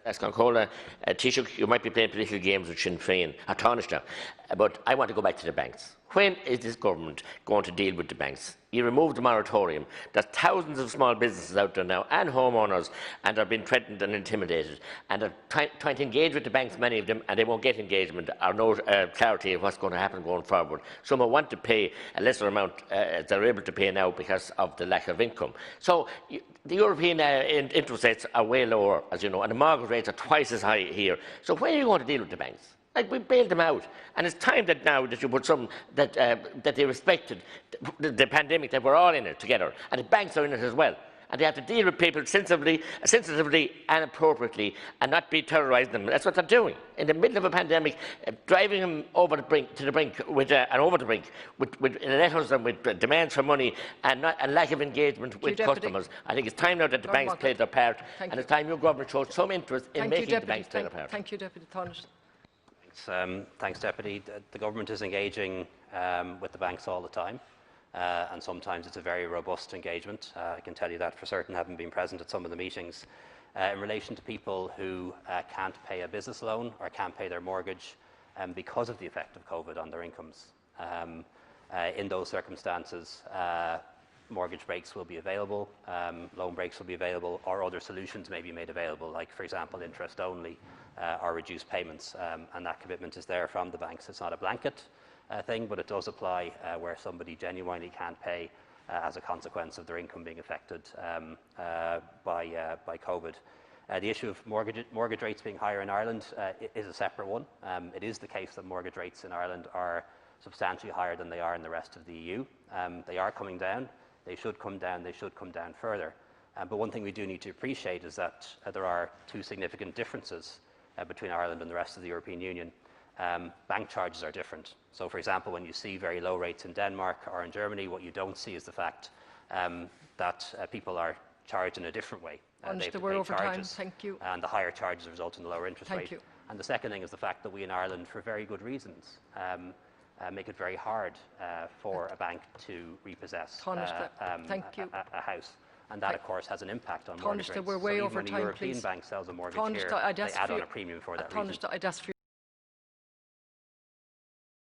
Taoiseach, you might be playing political games with Sinn Féin, or Taoiseach, but I want to go back to the banks. When is this government going to deal with the banks? You removed the moratorium. There's thousands of small businesses out there now, and homeowners, and they're being threatened and intimidated. And they're trying to engage with the banks, many of them, and they won't get engagement or no clarity of what's going to happen going forward. Some will want to pay a lesser amount as they're able to pay now because of the lack of income. So the European interest rates are way lower, as you know, and the mortgage rates are twice as high here. So when are you going to deal with the banks? Like, we bailed them out, and it's time that now that you put some that they respected the pandemic, that we're all in it together, and the banks are in it as well, and they have to deal with people sensitively and appropriately, and not be terrorising them. That's what they're doing in the middle of a pandemic, driving them over the brink with over the brink with letters and with demands for money and lack of engagement with customers. I think it's time now that the banks play their part, and it's time your government shows some interest in making the banks play their part. Thank you, Deputy Taoiseach. Thanks, Deputy. The government is engaging with the banks all the time, and sometimes it's a very robust engagement. I can tell you that for certain, having been present at some of the meetings. In relation to people who can't pay a business loan or can't pay their mortgage because of the effect of COVID on their incomes. In those circumstances, mortgage breaks will be available, loan breaks will be available, or other solutions may be made available, like, for example, interest only or reduced payments, and that commitment is there from the banks. It's not a blanket thing, but it does apply where somebody genuinely can't pay as a consequence of their income being affected by COVID. The issue of mortgage rates being higher in Ireland is a separate one. It is the case that mortgage rates in Ireland are substantially higher than they are in the rest of the EU. They are coming down. They should come down. They should come down further. But one thing we do need to appreciate is that there are two significant differences between Ireland and the rest of the European Union. Bank charges are different. So, for example, when you see very low rates in Denmark or in Germany, what you don't see is the fact that people are charged in a different way. They have to pay charges, and the higher charges result in the lower interest rate. And the second thing is the fact that we in Ireland, for very good reasons, make it very hard for a bank to repossess a house. And that, of course, has an impact on mortgage rates. We're way over time, when a European bank sells a mortgage here, they add on a premium for that reason.